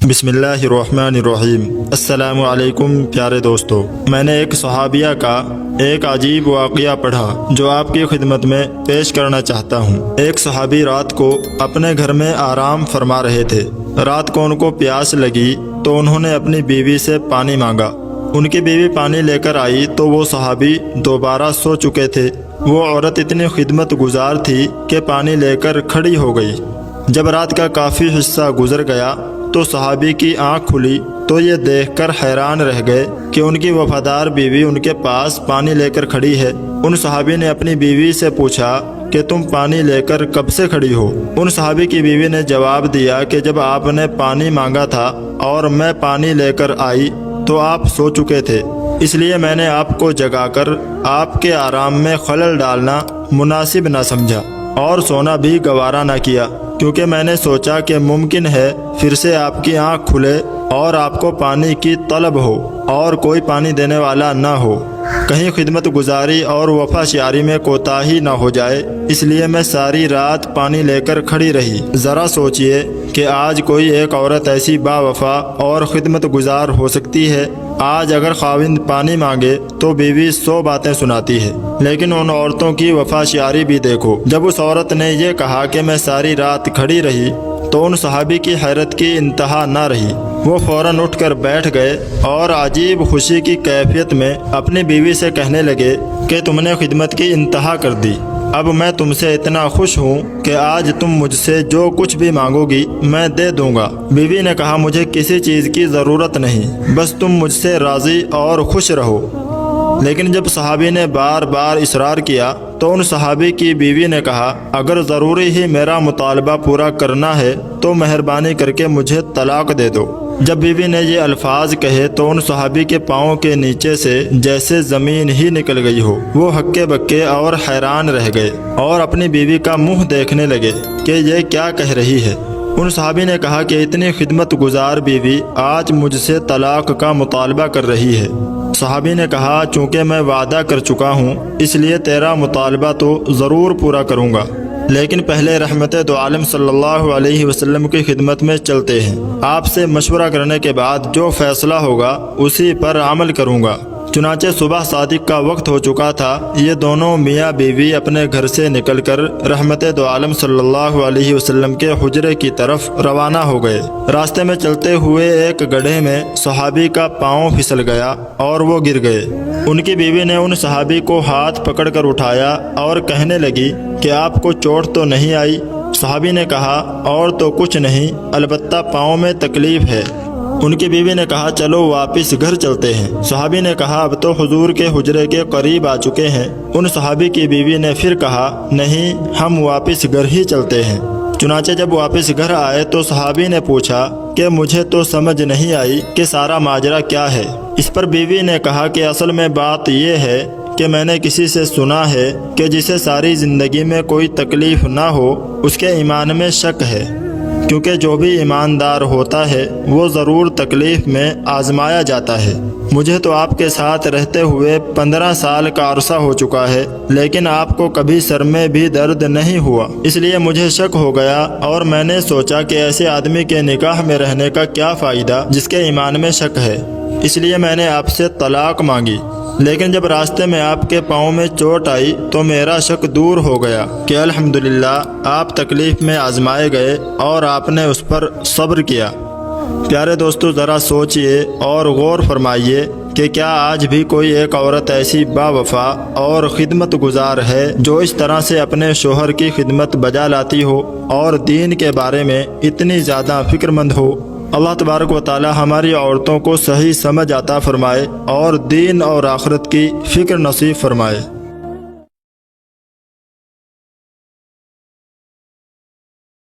بسم اللہ الرحمن الرحیم۔ السلام علیکم پیارے دوستو، میں نے ایک صحابیہ کا ایک عجیب واقعہ پڑھا جو آپ کی خدمت میں پیش کرنا چاہتا ہوں۔ ایک صحابی رات کو اپنے گھر میں آرام فرما رہے تھے۔ رات کو ان کو پیاس لگی تو انہوں نے اپنی بیوی سے پانی مانگا۔ ان کی بیوی پانی لے کر آئی تو وہ صحابی دوبارہ سو چکے تھے۔ وہ عورت اتنی خدمت گزار تھی کہ پانی لے کر کھڑی ہو گئی۔ جب رات کا کافی حصہ گزر گیا تو صحابی کی آنکھ کھلی تو یہ دیکھ کر حیران رہ گئے کہ ان کی وفادار بیوی ان کے پاس پانی لے کر کھڑی ہے۔ ان صحابی نے اپنی بیوی سے پوچھا کہ تم پانی لے کر کب سے کھڑی ہو؟ ان صحابی کی بیوی نے جواب دیا کہ جب آپ نے پانی مانگا تھا اور میں پانی لے کر آئی تو آپ سو چکے تھے، اس لیے میں نے آپ کو جگا کر آپ کے آرام میں خلل ڈالنا مناسب نہ سمجھا اور سونا بھی گوارا نہ کیا، کیونکہ میں نے سوچا کہ ممکن ہے پھر سے آپ کی آنکھ کھلے اور آپ کو پانی کی طلب ہو اور کوئی پانی دینے والا نہ ہو، کہیں خدمت گزاری اور وفا شیاری میں کوتاہی نہ ہو جائے، اس لیے میں ساری رات پانی لے کر کھڑی رہی۔ ذرا سوچئے کہ آج کوئی ایک عورت ایسی با وفا اور خدمت گزار ہو سکتی ہے۔ آج اگر خاوند پانی مانگے تو بیوی 100 باتیں سناتی ہے، لیکن ان عورتوں کی وفا شیاری بھی دیکھو۔ جب اس عورت نے یہ کہا کہ میں ساری رات کھڑی رہی تو ان صحابی کی حیرت کی انتہا نہ رہی۔ وہ فوراً اٹھ کر بیٹھ گئے اور عجیب خوشی کی کیفیت میں اپنی بیوی سے کہنے لگے کہ تم نے خدمت کی انتہا کر دی۔ اب میں تم سے اتنا خوش ہوں کہ آج تم مجھ سے جو کچھ بھی مانگو گی میں دے دوں گا۔ بیوی نے کہا مجھے کسی چیز کی ضرورت نہیں، بس تم مجھ سے راضی اور خوش رہو۔ لیکن جب صحابی نے بار بار اصرار کیا تو ان صحابی کی بیوی نے کہا اگر ضروری ہی میرا مطالبہ پورا کرنا ہے تو مہربانی کر کے مجھے طلاق دے دو۔ جب بیوی نے یہ الفاظ کہے تو ان صحابی کے پاؤں کے نیچے سے جیسے زمین ہی نکل گئی ہو۔ وہ ہکے بکے اور حیران رہ گئے اور اپنی بیوی کا منہ دیکھنے لگے کہ یہ کیا کہہ رہی ہے۔ ان صحابی نے کہا کہ اتنی خدمت گزار بیوی آج مجھ سے طلاق کا مطالبہ کر رہی ہے۔ صحابی نے کہا چونکہ میں وعدہ کر چکا ہوں اس لیے تیرا مطالبہ تو ضرور پورا کروں گا، لیکن پہلے رحمت دو عالم صلی اللہ علیہ وسلم کی خدمت میں چلتے ہیں۔ آپ سے مشورہ کرنے کے بعد جو فیصلہ ہوگا اسی پر عمل کروں گا۔ چنانچہ صبح صادق کا وقت ہو چکا تھا۔ یہ دونوں میاں بیوی اپنے گھر سے نکل کر رحمت دو عالم صلی اللہ علیہ وسلم کے حجرے کی طرف روانہ ہو گئے۔ راستے میں چلتے ہوئے ایک گڑھے میں صحابی کا پاؤں پھسل گیا اور وہ گر گئے۔ ان کی بیوی نے ان صحابی کو ہاتھ پکڑ کر اٹھایا اور کہنے لگی کہ آپ کو چوٹ تو نہیں آئی؟ صحابی نے کہا اور تو کچھ نہیں، البتہ پاؤں میں تکلیف ہے۔ ان کی بیوی نے کہا چلو واپس گھر چلتے ہیں۔ صحابی نے کہا اب تو حضور کے حجرے کے قریب آ چکے ہیں۔ ان صحابی کی بیوی نے پھر کہا نہیں، ہم واپس گھر ہی چلتے ہیں۔ چنانچہ جب واپس گھر آئے تو صحابی نے پوچھا کہ مجھے تو سمجھ نہیں آئی کہ سارا ماجرا کیا ہے۔ اس پر بیوی نے کہا کہ اصل میں بات یہ ہے کہ میں نے کسی سے سنا ہے کہ جسے ساری زندگی میں کوئی تکلیف نہ ہو اس کے ایمان میں شک ہے، کیونکہ جو بھی ایماندار ہوتا ہے وہ ضرور تکلیف میں آزمایا جاتا ہے۔ مجھے تو آپ کے ساتھ رہتے ہوئے 15 سال کا عرصہ ہو چکا ہے، لیکن آپ کو کبھی سر میں بھی درد نہیں ہوا، اس لیے مجھے شک ہو گیا اور میں نے سوچا کہ ایسے آدمی کے نکاح میں رہنے کا کیا فائدہ جس کے ایمان میں شک ہے، اس لیے میں نے آپ سے طلاق مانگی۔ لیکن جب راستے میں آپ کے پاؤں میں چوٹ آئی تو میرا شک دور ہو گیا کہ الحمدللہ آپ تکلیف میں آزمائے گئے اور آپ نے اس پر صبر کیا۔ پیارے دوستو، ذرا سوچئے اور غور فرمائیے کہ کیا آج بھی کوئی ایک عورت ایسی با وفا اور خدمت گزار ہے جو اس طرح سے اپنے شوہر کی خدمت بجا لاتی ہو اور دین کے بارے میں اتنی زیادہ فکر مند ہو؟ اللہ تبارک و تعالی ہماری عورتوں کو صحیح سمجھ عطا فرمائے اور دین اور آخرت کی فکر نصیب فرمائے۔